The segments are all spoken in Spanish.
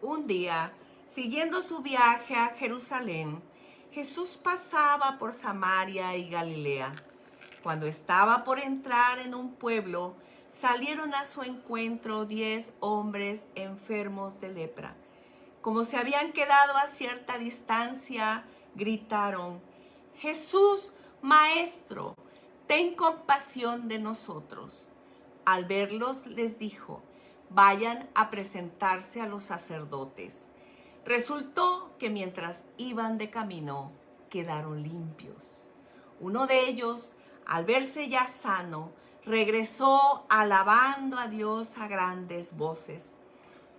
Un día, siguiendo su viaje a Jerusalén, Jesús pasaba por Samaria y Galilea. Cuando estaba por entrar en un pueblo, salieron a su encuentro 10 hombres enfermos de lepra. Como se habían quedado a cierta distancia, gritaron: Jesús, Maestro, ten compasión de nosotros. Al verlos les dijo: vayan a presentarse a los sacerdotes. Resultó que mientras iban de camino, quedaron limpios. Uno de ellos, al verse ya sano, regresó alabando a Dios a grandes voces.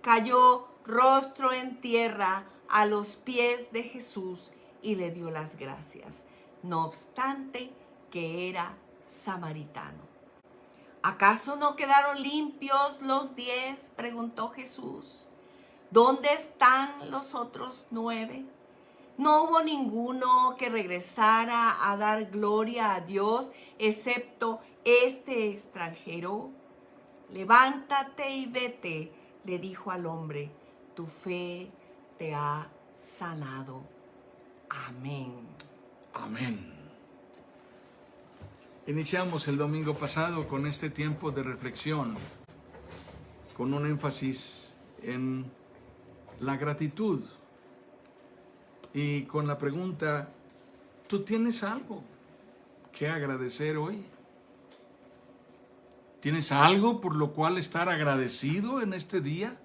Cayó rostro en tierra a los pies de Jesús y le dio las gracias, no obstante que era samaritano. ¿Acaso no quedaron limpios los 10? Preguntó Jesús. ¿Dónde están los otros 9? No hubo ninguno que regresara a dar gloria a Dios, excepto este extranjero. Levántate y vete, le dijo al hombre, tu fe te ha sanado. Amén. Amén. Iniciamos el domingo pasado con este tiempo de reflexión, con un énfasis en la gratitud y con la pregunta, ¿tú tienes algo que agradecer hoy? ¿Tienes algo por lo cual estar agradecido en este día?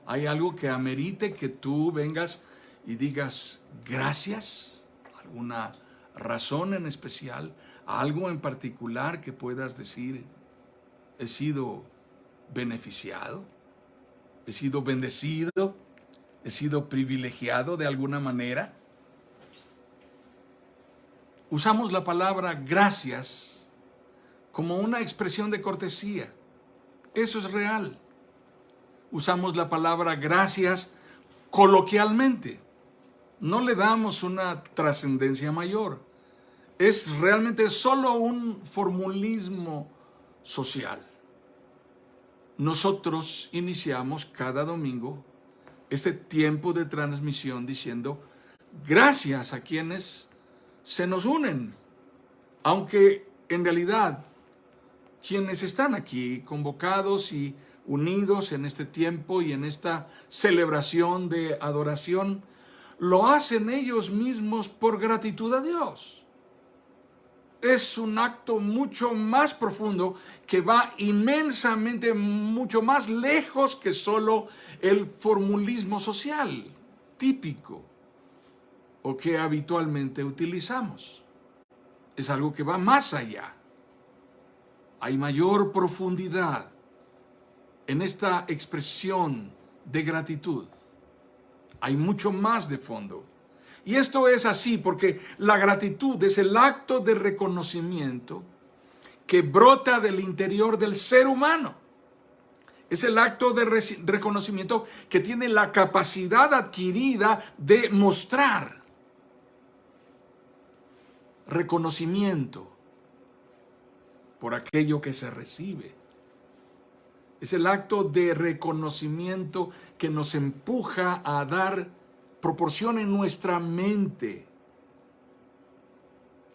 ¿Hay algo que amerite que tú vengas y digas gracias? ¿Alguna razón en especial? ¿Algo en particular que puedas decir, he sido beneficiado? ¿He sido bendecido? ¿He sido privilegiado de alguna manera? Usamos la palabra gracias como una expresión de cortesía. Eso es real. Usamos la palabra gracias coloquialmente. No le damos una trascendencia mayor. Es realmente solo un formulismo social. Nosotros iniciamos cada domingo este tiempo de transmisión diciendo gracias a quienes se nos unen, aunque en realidad quienes están aquí convocados y unidos en este tiempo y en esta celebración de adoración, lo hacen ellos mismos por gratitud a Dios. Es un acto mucho más profundo que va inmensamente, mucho más lejos que solo el formulismo social típico o que habitualmente utilizamos. Es algo que va más allá. Hay mayor profundidad en esta expresión de gratitud. Hay mucho más de fondo. Y esto es así porque la gratitud es el acto de reconocimiento que brota del interior del ser humano. Es el acto de reconocimiento que tiene la capacidad adquirida de mostrar reconocimiento por aquello que se recibe. Es el acto de reconocimiento que nos empuja a dar proporción en nuestra mente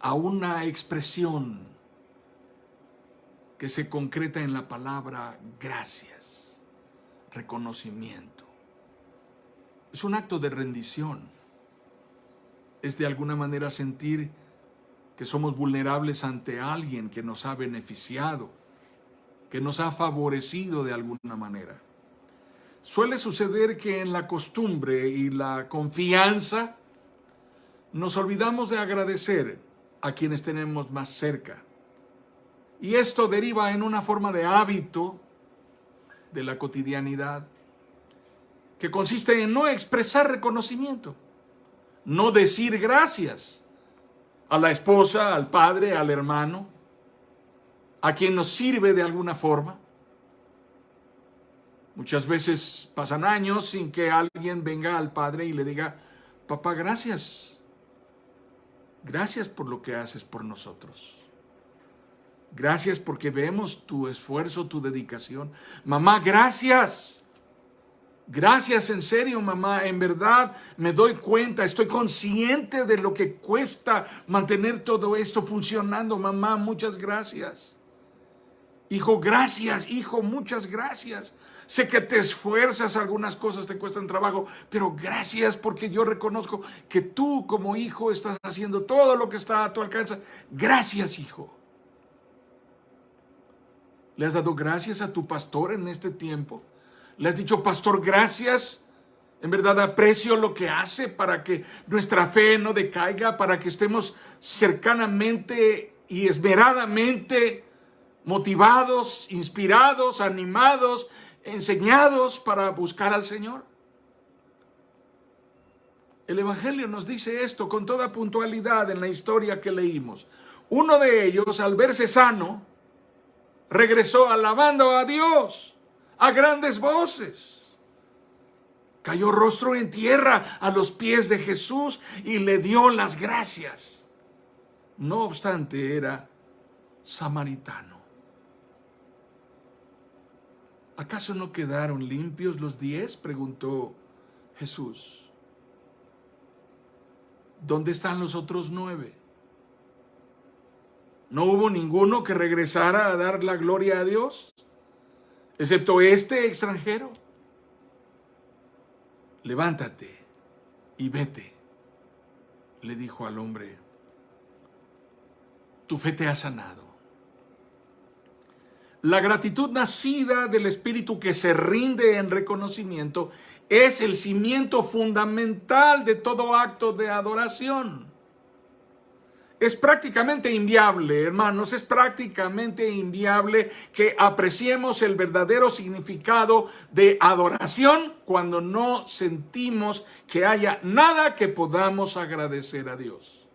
a una expresión que se concreta en la palabra gracias, reconocimiento. Es un acto de rendición. Es de alguna manera sentir que somos vulnerables ante alguien que nos ha beneficiado, que nos ha favorecido de alguna manera. Suele suceder que en la costumbre y la confianza nos olvidamos de agradecer a quienes tenemos más cerca. Y esto deriva en una forma de hábito de la cotidianidad que consiste en no expresar reconocimiento, no decir gracias a la esposa, al padre, al hermano, a quien nos sirve de alguna forma. Muchas veces pasan años sin que alguien venga al padre y le diga, papá, gracias. Gracias por lo que haces por nosotros. Gracias porque vemos tu esfuerzo, tu dedicación. Mamá, gracias. Gracias, en serio, mamá. En verdad me doy cuenta, estoy consciente de lo que cuesta mantener todo esto funcionando. Mamá, muchas gracias. Hijo, gracias. Hijo, muchas gracias. Sé que te esfuerzas, algunas cosas te cuestan trabajo, pero gracias porque yo reconozco que tú como hijo estás haciendo todo lo que está a tu alcance. Gracias, hijo. ¿Le has dado gracias a tu pastor en este tiempo? ¿Le has dicho, pastor, gracias? En verdad aprecio lo que hace para que nuestra fe no decaiga, para que estemos cercanamente y esmeradamente motivados, inspirados, animados, enseñados para buscar al Señor. El Evangelio nos dice esto con toda puntualidad en la historia que leímos. Uno de ellos, al verse sano, regresó alabando a Dios a grandes voces. Cayó rostro en tierra a los pies de Jesús y le dio las gracias. No obstante, era samaritano. ¿Acaso no quedaron limpios los 10? Preguntó Jesús. ¿Dónde están los otros 9? ¿No hubo ninguno que regresara a dar la gloria a Dios, excepto este extranjero? Levántate y vete, le dijo al hombre. Tu fe te ha sanado. La gratitud nacida del espíritu que se rinde en reconocimiento es el cimiento fundamental de todo acto de adoración. Es prácticamente inviable, hermanos, es prácticamente inviable que apreciemos el verdadero significado de adoración cuando no sentimos que haya nada que podamos agradecer a Dios.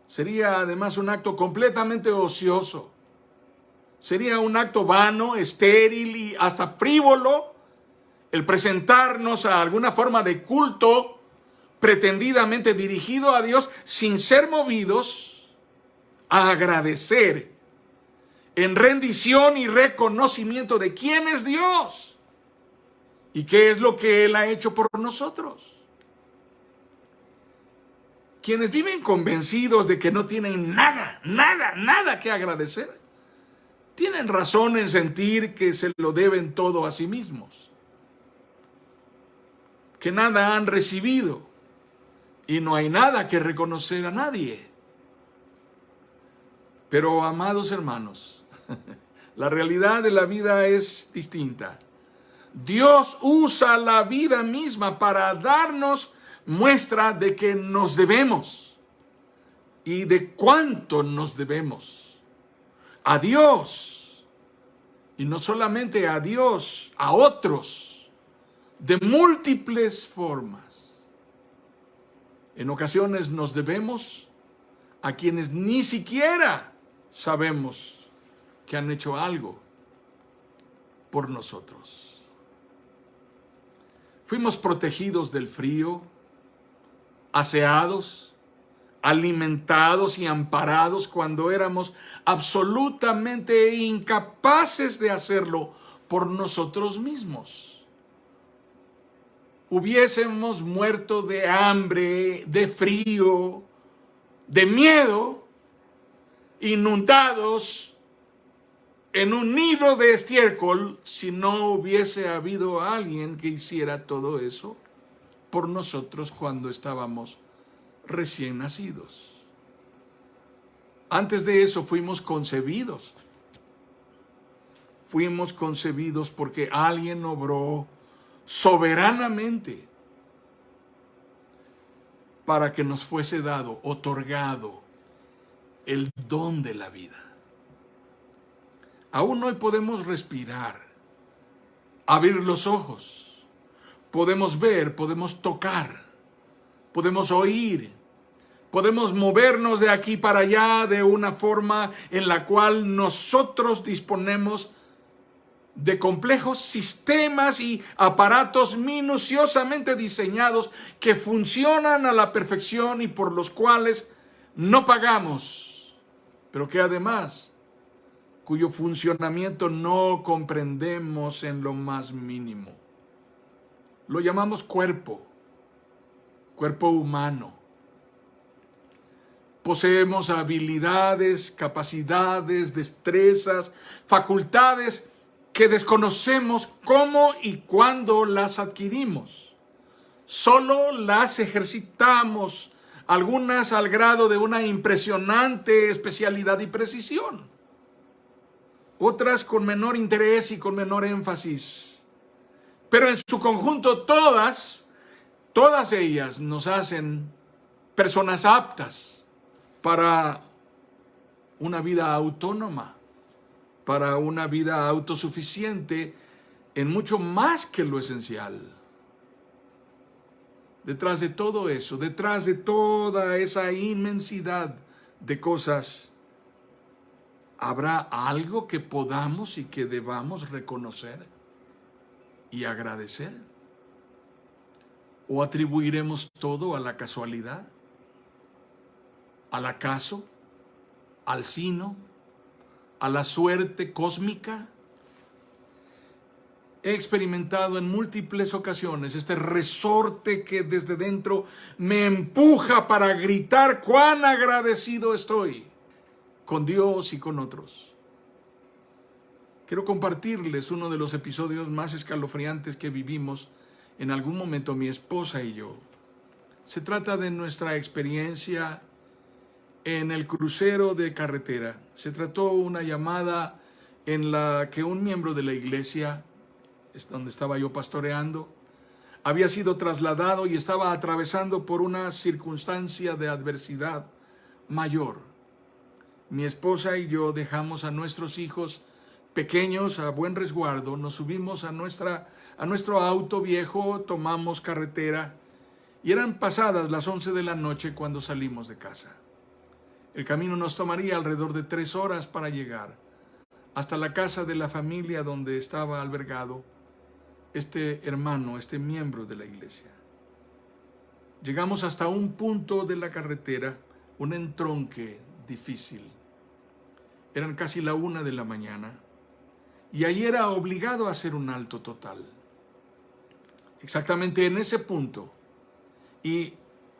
Sería además un acto completamente ocioso. Sería un acto vano, estéril y hasta frívolo el presentarnos a alguna forma de culto pretendidamente dirigido a Dios sin ser movidos a agradecer en rendición y reconocimiento de quién es Dios y qué es lo que Él ha hecho por nosotros. Quienes viven convencidos de que no tienen nada que agradecer, tienen razón en sentir que se lo deben todo a sí mismos, que nada han recibido y no hay nada que reconocer a nadie. Pero, amados hermanos, la realidad de la vida es distinta. Dios usa la vida misma para darnos muestra de que nos debemos y de cuánto nos debemos a Dios. Y no solamente a Dios, a otros, de múltiples formas. En ocasiones nos debemos a quienes ni siquiera sabemos que han hecho algo por nosotros. Fuimos protegidos del frío, aseados, alimentados y amparados cuando éramos absolutamente incapaces de hacerlo por nosotros mismos. Hubiésemos muerto de hambre, de frío, de miedo, inundados en un nido de estiércol si no hubiese habido alguien que hiciera todo eso por nosotros cuando estábamos recién nacidos. Antes de eso fuimos concebidos. Fuimos concebidos porque alguien obró soberanamente para que nos fuese dado, otorgado el don de la vida. Aún hoy podemos respirar, abrir los ojos, podemos ver, podemos tocar, podemos oír, podemos movernos de aquí para allá de una forma en la cual nosotros disponemos de complejos sistemas y aparatos minuciosamente diseñados que funcionan a la perfección y por los cuales no pagamos, pero que además cuyo funcionamiento no comprendemos en lo más mínimo. Lo llamamos cuerpo humano. Poseemos habilidades, capacidades, destrezas, facultades que desconocemos cómo y cuándo las adquirimos. Solo las ejercitamos, algunas al grado de una impresionante especialidad y precisión, otras con menor interés y con menor énfasis. Pero en su conjunto todas ellas nos hacen personas aptas para una vida autónoma, para una vida autosuficiente en mucho más que lo esencial. Detrás de todo eso, detrás de toda esa inmensidad de cosas, ¿habrá algo que podamos y que debamos reconocer y agradecer? ¿O atribuiremos todo a la casualidad, al acaso, al sino, a la suerte cósmica? He experimentado en múltiples ocasiones este resorte que desde dentro me empuja para gritar cuán agradecido estoy con Dios y con otros. Quiero compartirles uno de los episodios más escalofriantes que vivimos en algún momento mi esposa y yo. Se trata de nuestra experiencia en el crucero de carretera. Se trató una llamada en la que un miembro de la iglesia, donde estaba yo pastoreando, había sido trasladado y estaba atravesando por una circunstancia de adversidad mayor. Mi esposa y yo dejamos a nuestros hijos pequeños a buen resguardo, nos subimos a nuestro auto viejo, tomamos carretera y eran pasadas las 11 de la noche cuando salimos de casa. El camino nos tomaría alrededor de 3 horas para llegar hasta la casa de la familia donde estaba albergado este hermano, este miembro de la iglesia. Llegamos hasta un punto de la carretera, un entronque difícil. Eran casi la 1 de la mañana y ahí era obligado a hacer un alto total. Exactamente en ese punto y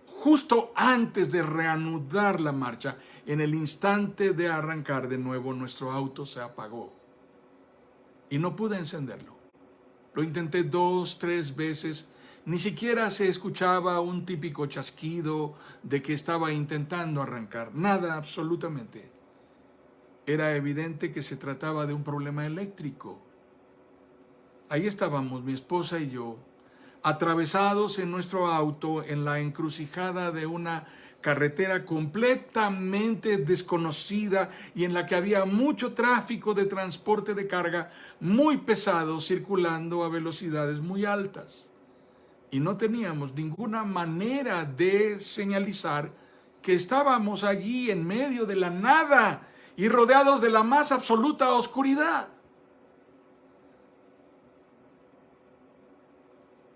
justo antes de reanudar la marcha, en el instante de arrancar de nuevo, nuestro auto se apagó y no pude encenderlo. Lo intenté 2, 3 veces, ni siquiera se escuchaba un típico chasquido de que estaba intentando arrancar, nada absolutamente. Era evidente que se trataba de un problema eléctrico. Ahí estábamos, mi esposa y yo, atravesados en nuestro auto en la encrucijada de una carretera completamente desconocida y en la que había mucho tráfico de transporte de carga muy pesado circulando a velocidades muy altas. Y no teníamos ninguna manera de señalizar que estábamos allí en medio de la nada y rodeados de la más absoluta oscuridad.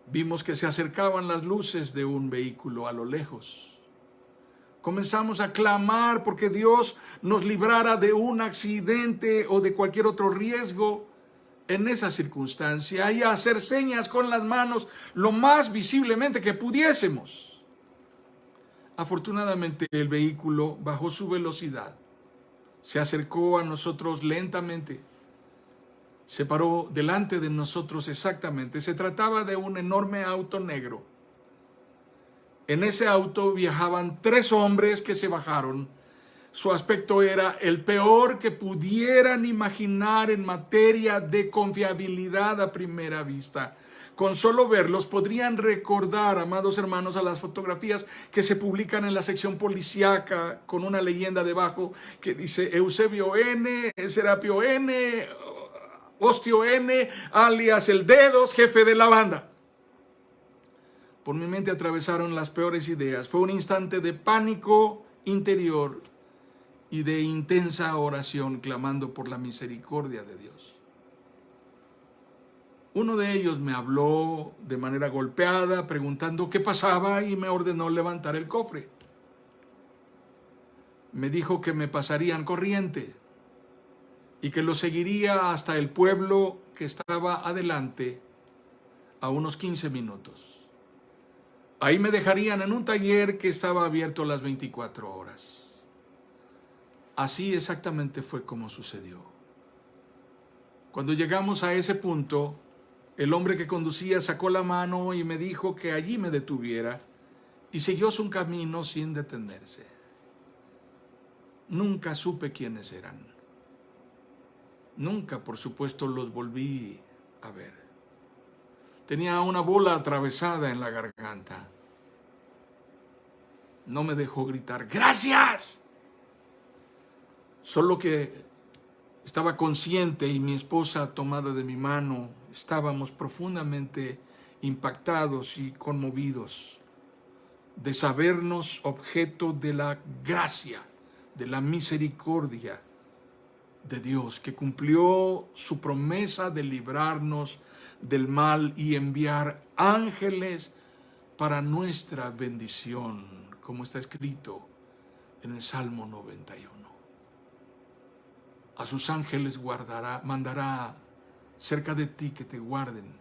Vimos que se acercaban las luces de un vehículo a lo lejos. Comenzamos a clamar porque Dios nos librara de un accidente o de cualquier otro riesgo en esa circunstancia y a hacer señas con las manos lo más visiblemente que pudiésemos. Afortunadamente el vehículo bajó su velocidad, se acercó a nosotros lentamente, se paró delante de nosotros exactamente. Se trataba de un enorme auto negro. En ese auto viajaban 3 hombres que se bajaron. Su aspecto era el peor que pudieran imaginar en materia de confiabilidad a primera vista. Con solo verlos podrían recordar, amados hermanos, a las fotografías que se publican en la sección policíaca con una leyenda debajo que dice Eusebio N., Serapio N., Ostio N., alias El Dedos, jefe de la banda. Por mi mente atravesaron las peores ideas. Fue un instante de pánico interior y de intensa oración clamando por la misericordia de Dios. Uno de ellos me habló de manera golpeada, preguntando qué pasaba y me ordenó levantar el cofre. Me dijo que me pasarían corriente y que lo seguiría hasta el pueblo que estaba adelante a unos 15 minutos. Ahí me dejarían en un taller que estaba abierto las 24 horas. Así exactamente fue como sucedió. Cuando llegamos a ese punto, el hombre que conducía sacó la mano y me dijo que allí me detuviera y siguió su camino sin detenerse. Nunca supe quiénes eran. Nunca, por supuesto, los volví a ver. Tenía una bola atravesada en la garganta. No me dejó gritar ¡gracias! Solo que estaba consciente y mi esposa tomada de mi mano, estábamos profundamente impactados y conmovidos de sabernos objeto de la gracia, de la misericordia de Dios, que cumplió su promesa de librarnos del mal y enviar ángeles para nuestra bendición, como está escrito en el Salmo 91. A sus ángeles mandará cerca de ti que te guarden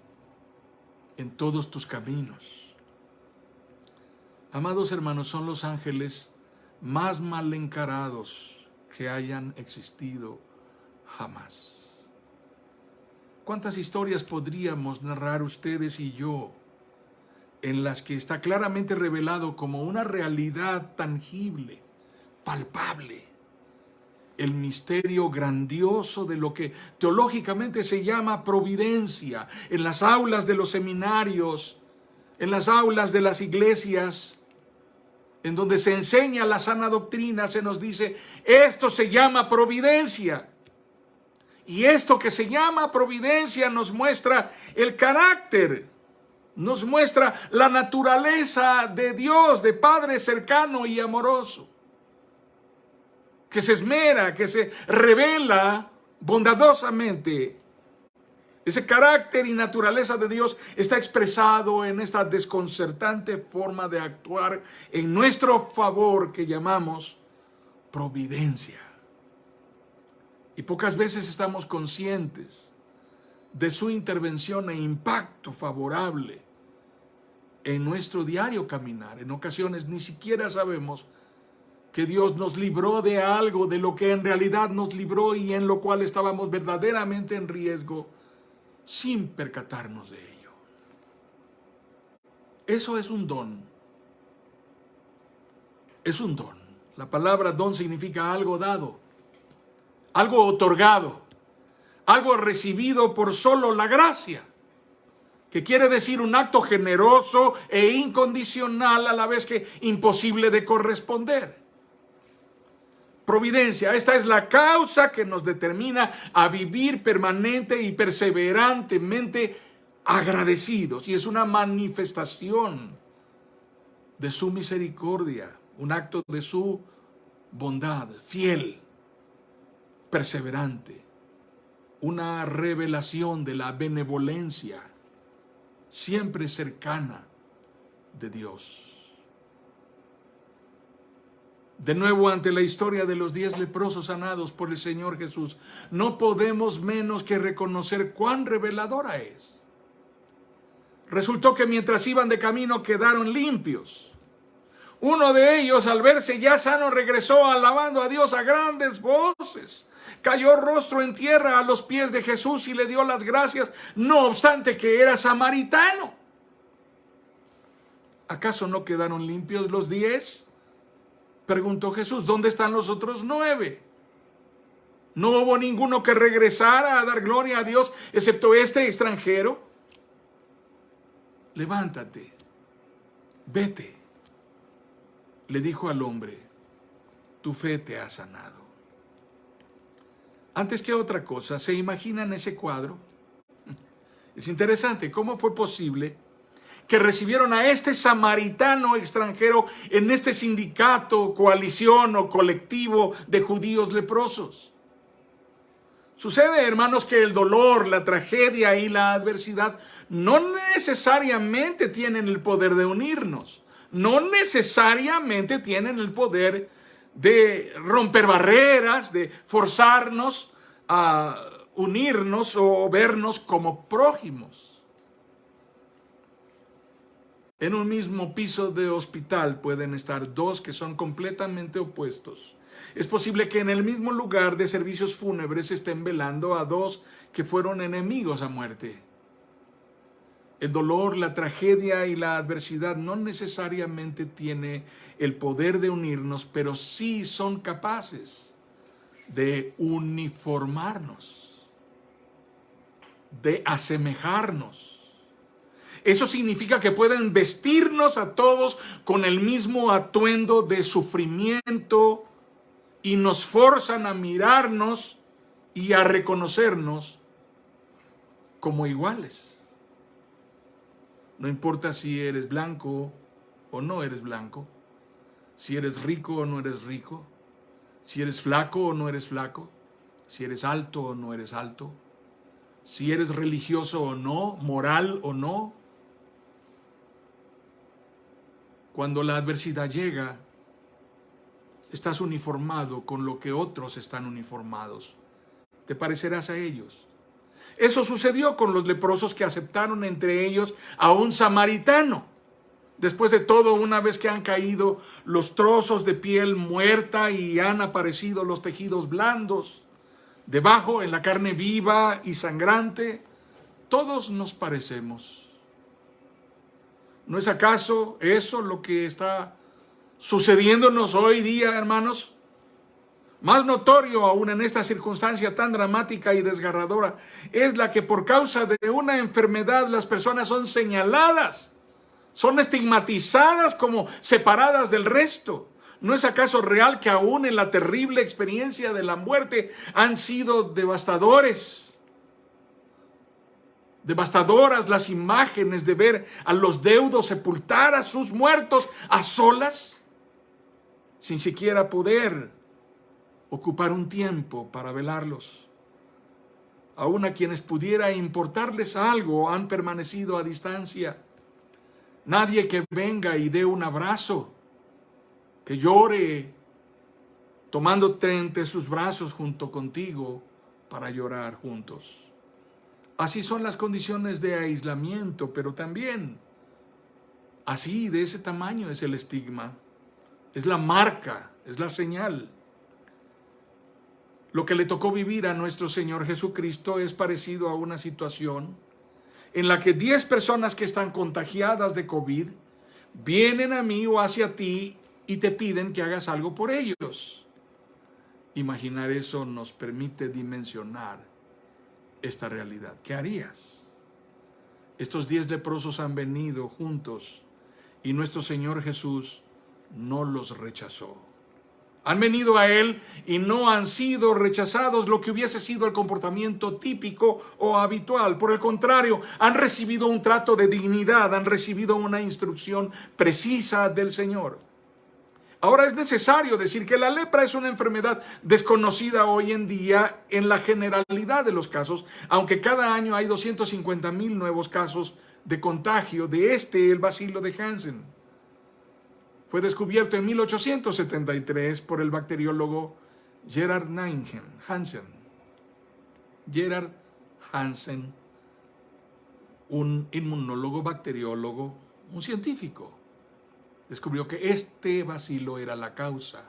en todos tus caminos. Amados hermanos, son los ángeles más mal encarados que hayan existido jamás. ¿Cuántas historias podríamos narrar ustedes y yo en las que está claramente revelado como una realidad tangible, palpable, el misterio grandioso de lo que teológicamente se llama providencia, en las aulas de los seminarios, en las aulas de las iglesias, en donde se enseña la sana doctrina, se nos dice, esto se llama providencia. Y esto que se llama providencia nos muestra el carácter, nos muestra la naturaleza de Dios, de Padre cercano y amoroso, que se esmera, que se revela bondadosamente. Ese carácter y naturaleza de Dios está expresado en esta desconcertante forma de actuar en nuestro favor que llamamos providencia. Y pocas veces estamos conscientes de su intervención e impacto favorable en nuestro diario caminar. En ocasiones ni siquiera sabemos que Dios nos libró de algo, de lo que en realidad nos libró y en lo cual estábamos verdaderamente en riesgo, sin percatarnos de ello. Eso es un don. Es un don. La palabra don significa algo dado, algo otorgado, algo recibido por solo la gracia, que quiere decir un acto generoso e incondicional a la vez que imposible de corresponder. Providencia, esta es la causa que nos determina a vivir permanente y perseverantemente agradecidos, y es una manifestación de su misericordia, un acto de su bondad, fiel, perseverante, una revelación de la benevolencia siempre cercana de Dios. De nuevo, ante la historia de los 10 leprosos sanados por el Señor Jesús, no podemos menos que reconocer cuán reveladora es. Resultó que mientras iban de camino quedaron limpios. Uno de ellos, al verse ya sano, regresó alabando a Dios a grandes voces. Cayó rostro en tierra a los pies de Jesús y le dio las gracias, no obstante que era samaritano. ¿Acaso no quedaron limpios los 10? Preguntó Jesús, ¿dónde están los otros 9? ¿No hubo ninguno que regresara a dar gloria a Dios excepto este extranjero? Levántate, vete, le dijo al hombre, tu fe te ha sanado. Antes que otra cosa, ¿se imaginan ese cuadro? Es interesante, ¿cómo fue posible que recibieron a este samaritano extranjero en este sindicato, coalición o colectivo de judíos leprosos? Sucede, hermanos, que el dolor, la tragedia y la adversidad no necesariamente tienen el poder de unirnos, no necesariamente tienen el poder de romper barreras, de forzarnos a unirnos o vernos como prójimos. En un mismo piso de hospital pueden estar dos que son completamente opuestos. Es posible que en el mismo lugar de servicios fúnebres estén velando a dos que fueron enemigos a muerte. El dolor, la tragedia y la adversidad no necesariamente tiene el poder de unirnos, pero sí son capaces de uniformarnos, de asemejarnos. Eso significa que pueden vestirnos a todos con el mismo atuendo de sufrimiento y nos forzan a mirarnos y a reconocernos como iguales. No importa si eres blanco o no eres blanco, si eres rico o no eres rico, si eres flaco o no eres flaco, si eres alto o no eres alto, si eres religioso o no, moral o no. Cuando la adversidad llega, estás uniformado con lo que otros están uniformados. Te parecerás a ellos. Eso sucedió con los leprosos que aceptaron entre ellos a un samaritano. Después de todo, una vez que han caído los trozos de piel muerta y han aparecido los tejidos blandos, debajo en la carne viva y sangrante, todos nos parecemos. ¿No es acaso eso lo que está sucediéndonos hoy día, hermanos? Más notorio aún en esta circunstancia tan dramática y desgarradora es la que por causa de una enfermedad las personas son señaladas, son estigmatizadas como separadas del resto. ¿No es acaso real que aún en la terrible experiencia de la muerte han sido devastadoras las imágenes de ver a los deudos sepultar a sus muertos a solas, sin siquiera poder ocupar un tiempo para velarlos? Aún a quienes pudiera importarles algo han permanecido a distancia. Nadie que venga y dé un abrazo, que llore tomándote entre sus brazos junto contigo para llorar juntos. Así son las condiciones de aislamiento, pero también así, de ese tamaño es el estigma, es la marca, es la señal. Lo que le tocó vivir a nuestro Señor Jesucristo es parecido a una situación en la que 10 personas que están contagiadas de COVID vienen a mí o hacia ti y te piden que hagas algo por ellos. Imaginar eso nos permite dimensionar esta realidad. ¿Qué harías? Estos 10 leprosos han venido juntos y nuestro Señor Jesús no los rechazó. Han venido a Él y no han sido rechazados, lo que hubiese sido el comportamiento típico o habitual. Por el contrario, han recibido un trato de dignidad, han recibido una instrucción precisa del Señor. Ahora es necesario decir que la lepra es una enfermedad desconocida hoy en día en la generalidad de los casos, aunque cada año hay 250,000 nuevos casos de contagio de el bacilo de Hansen. Fue descubierto en 1873 por el bacteriólogo Gerard Hansen. Gerard Hansen, un inmunólogo, bacteriólogo, un científico, descubrió que este bacilo era la causa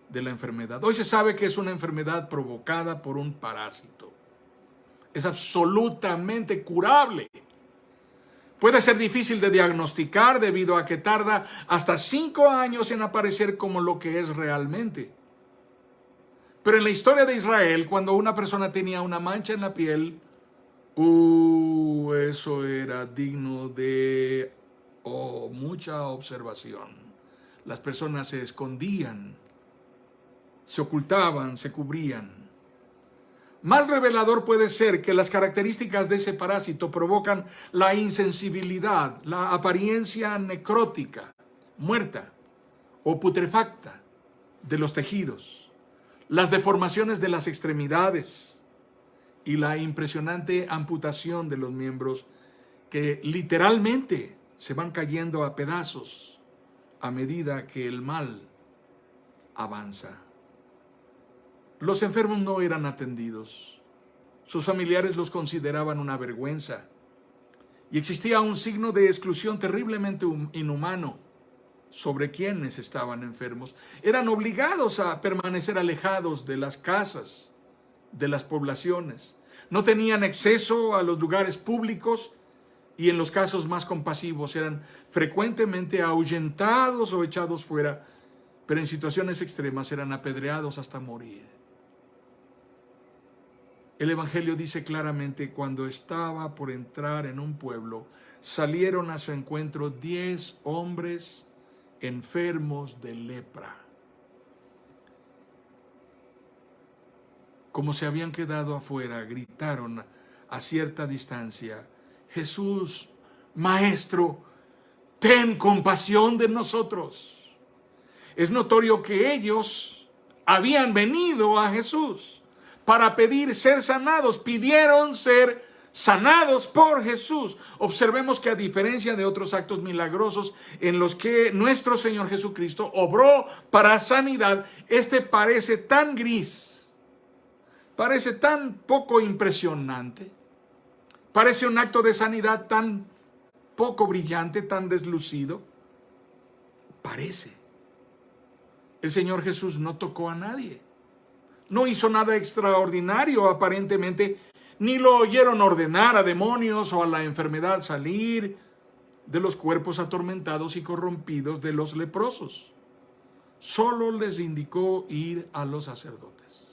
de la enfermedad. Hoy se sabe que es una enfermedad provocada por un parásito. Es absolutamente curable. Puede ser difícil de diagnosticar debido a que tarda hasta 5 años en aparecer como lo que es realmente. Pero en la historia de Israel, cuando una persona tenía una mancha en la piel, eso era digno de mucha observación. Las personas se escondían, se ocultaban, se cubrían. Más revelador puede ser que las características de ese parásito provocan la insensibilidad, la apariencia necrótica, muerta o putrefacta de los tejidos, las deformaciones de las extremidades y la impresionante amputación de los miembros que literalmente se van cayendo a pedazos a medida que el mal avanza. Los enfermos no eran atendidos. Sus familiares los consideraban una vergüenza. Y existía un signo de exclusión terriblemente inhumano sobre quienes estaban enfermos. Eran obligados a permanecer alejados de las casas, de las poblaciones. No tenían acceso a los lugares públicos y en los casos más compasivos eran frecuentemente ahuyentados o echados fuera, pero en situaciones extremas eran apedreados hasta morir. El Evangelio dice claramente: cuando estaba por entrar en un pueblo, salieron a su encuentro 10 hombres enfermos de lepra. Como se habían quedado afuera, gritaron a cierta distancia: Jesús, Maestro, ten compasión de nosotros. Es notorio que ellos habían venido a Jesús para pedir ser sanados, pidieron ser sanados por Jesús. Observemos que a diferencia de otros actos milagrosos en los que nuestro Señor Jesucristo obró para sanidad, este parece tan gris, parece tan poco impresionante, parece un acto de sanidad tan poco brillante, tan deslucido. Parece. El Señor Jesús no tocó a nadie. No hizo nada extraordinario aparentemente, ni lo oyeron ordenar a demonios o a la enfermedad salir de los cuerpos atormentados y corrompidos de los leprosos. Solo les indicó ir a los sacerdotes.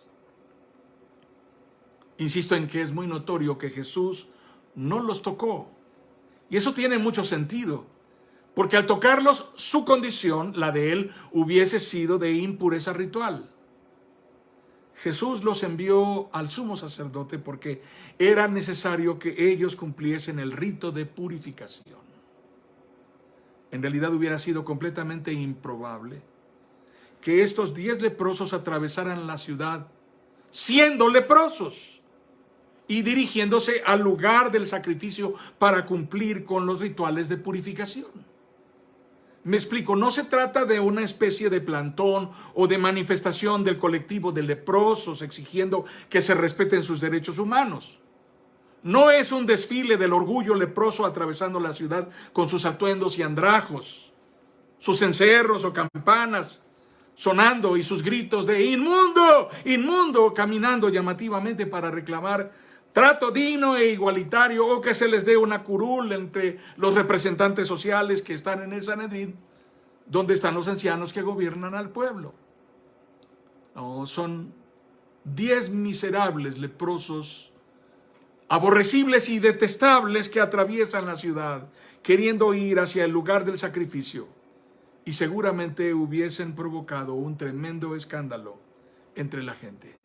Insisto en que es muy notorio que Jesús no los tocó. Y eso tiene mucho sentido, porque al tocarlos, su condición, la de él, hubiese sido de impureza ritual. Jesús los envió al sumo sacerdote porque era necesario que ellos cumpliesen el rito de purificación. En realidad hubiera sido completamente improbable que estos 10 leprosos atravesaran la ciudad siendo leprosos y dirigiéndose al lugar del sacrificio para cumplir con los rituales de purificación. Me explico, no se trata de una especie de plantón o de manifestación del colectivo de leprosos exigiendo que se respeten sus derechos humanos. No es un desfile del orgullo leproso atravesando la ciudad con sus atuendos y andrajos, sus cencerros o campanas sonando y sus gritos de ¡inmundo! ¡Inmundo! Caminando llamativamente para reclamar trato digno e igualitario, o que se les dé una curul entre los representantes sociales que están en el Sanedrín, donde están los ancianos que gobiernan al pueblo. No, son 10 miserables leprosos, aborrecibles y detestables, que atraviesan la ciudad queriendo ir hacia el lugar del sacrificio, y seguramente hubiesen provocado un tremendo escándalo entre la gente.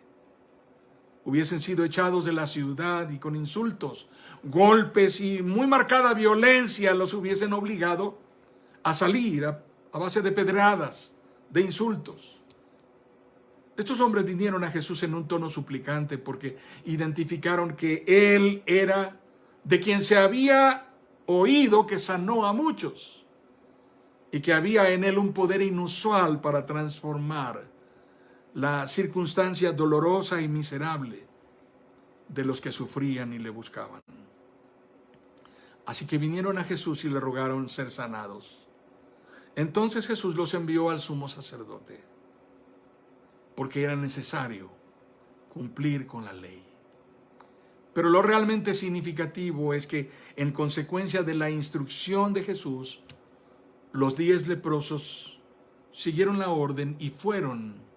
Hubiesen sido echados de la ciudad y con insultos, golpes y muy marcada violencia los hubiesen obligado a salir a base de pedradas, de insultos. Estos hombres vinieron a Jesús en un tono suplicante porque identificaron que Él era de quien se había oído que sanó a muchos y que había en Él un poder inusual para transformar la circunstancia dolorosa y miserable de los que sufrían y le buscaban. Así que vinieron a Jesús y le rogaron ser sanados. Entonces Jesús los envió al sumo sacerdote, porque era necesario cumplir con la ley. Pero lo realmente significativo es que, en consecuencia de la instrucción de Jesús, los 10 leprosos siguieron la orden y fueron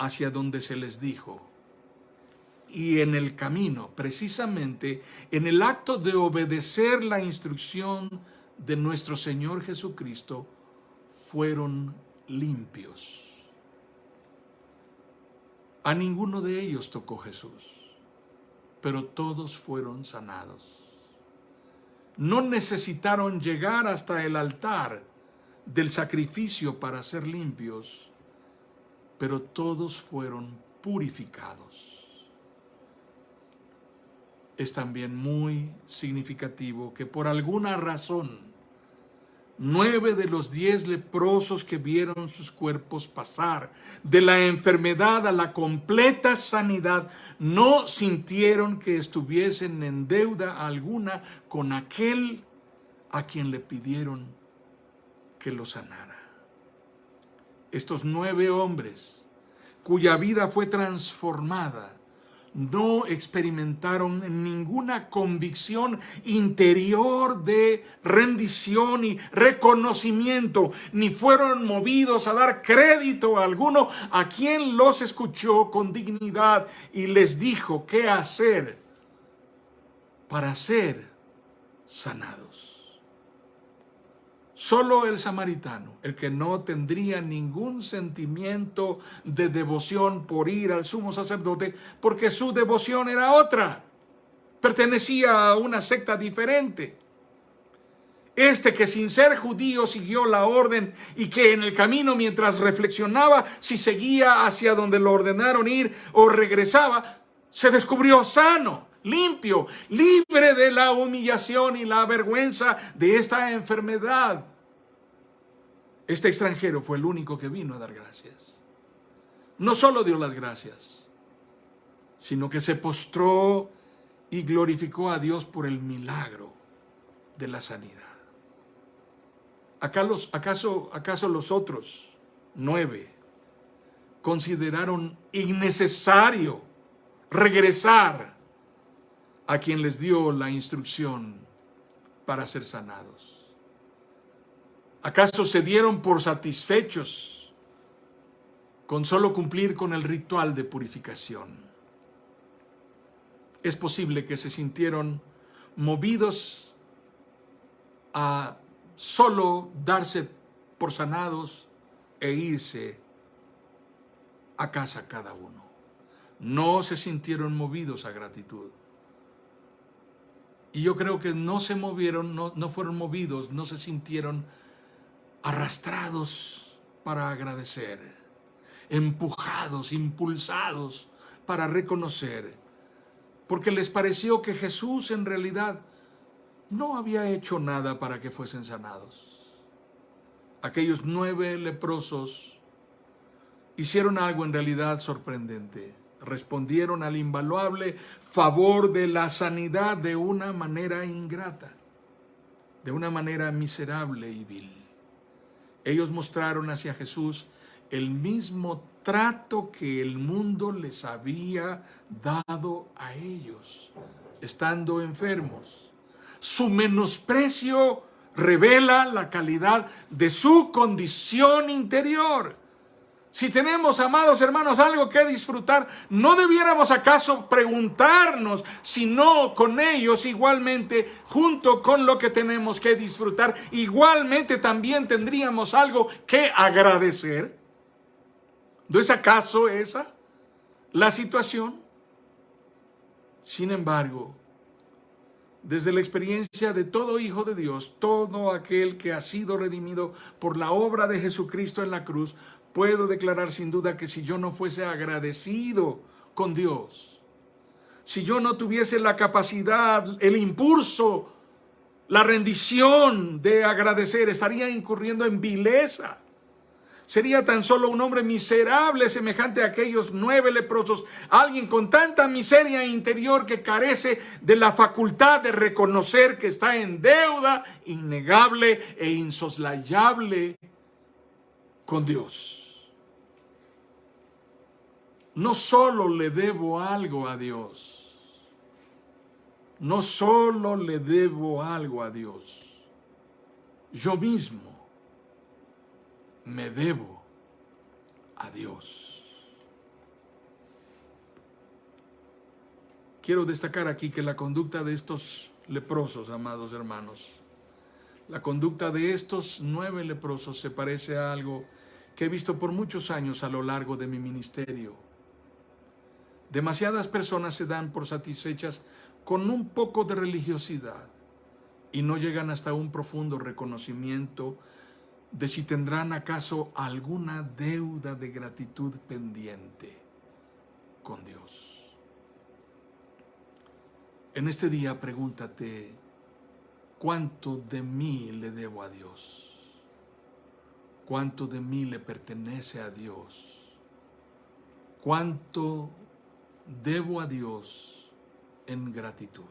hacia donde se les dijo. Y en el camino, precisamente en el acto de obedecer la instrucción de nuestro Señor Jesucristo, fueron limpios. A ninguno de ellos tocó Jesús, pero todos fueron sanados. No necesitaron llegar hasta el altar del sacrificio para ser limpios, pero todos fueron purificados. Es también muy significativo que por alguna razón 9 de los 10 leprosos que vieron sus cuerpos pasar de la enfermedad a la completa sanidad no sintieron que estuviesen en deuda alguna con aquel a quien le pidieron que lo sanara. Estos 9 hombres, cuya vida fue transformada, no experimentaron ninguna convicción interior de rendición y reconocimiento, ni fueron movidos a dar crédito alguno a quien los escuchó con dignidad y les dijo qué hacer para ser sanados. Solo el samaritano, el que no tendría ningún sentimiento de devoción por ir al sumo sacerdote, porque su devoción era otra, pertenecía a una secta diferente. Este que sin ser judío siguió la orden y que en el camino, mientras reflexionaba si seguía hacia donde lo ordenaron ir o regresaba, se descubrió sano, limpio, libre de la humillación y la vergüenza de esta enfermedad. Este extranjero fue el único que vino a dar gracias. No solo dio las gracias, sino que se postró y glorificó a Dios por el milagro de la sanidad. ¿Acaso los otros 9 consideraron innecesario regresar a quien les dio la instrucción para ser sanados? ¿Acaso se dieron por satisfechos con solo cumplir con el ritual de purificación? Es posible que se sintieron movidos a solo darse por sanados e irse a casa cada uno. No se sintieron movidos a gratitud. Y yo creo que no se movieron, no fueron movidos, no se sintieron arrastrados para agradecer, empujados, impulsados para reconocer, porque les pareció que Jesús en realidad no había hecho nada para que fuesen sanados. Aquellos 9 leprosos hicieron algo en realidad sorprendente. Respondieron al invaluable favor de la sanidad de una manera ingrata, de una manera miserable y vil. Ellos mostraron hacia Jesús el mismo trato que el mundo les había dado a ellos, estando enfermos. Su menosprecio revela la calidad de su condición interior. Si tenemos, amados hermanos, algo que disfrutar, ¿no debiéramos acaso preguntarnos si no con ellos igualmente, junto con lo que tenemos que disfrutar, igualmente también tendríamos algo que agradecer? ¿No es acaso esa la situación? Sin embargo, desde la experiencia de todo hijo de Dios, todo aquel que ha sido redimido por la obra de Jesucristo en la cruz, puedo declarar sin duda que si yo no fuese agradecido con Dios, si yo no tuviese la capacidad, el impulso, la rendición de agradecer, estaría incurriendo en vileza. Sería tan solo un hombre miserable semejante a aquellos 9 leprosos, alguien con tanta miseria interior que carece de la facultad de reconocer que está en deuda innegable e insoslayable con Dios. No solo le debo algo a Dios, no solo le debo algo a Dios, yo mismo me debo a Dios. Quiero destacar aquí que la conducta de estos leprosos, amados hermanos, la conducta de estos 9 leprosos se parece a algo que he visto por muchos años a lo largo de mi ministerio. Demasiadas personas se dan por satisfechas con un poco de religiosidad y no llegan hasta un profundo reconocimiento de si tendrán acaso alguna deuda de gratitud pendiente con Dios. En este día pregúntate, ¿cuánto de mí le debo a Dios? cuánto de mí le pertenece a Dios, cuánto debo a Dios en gratitud.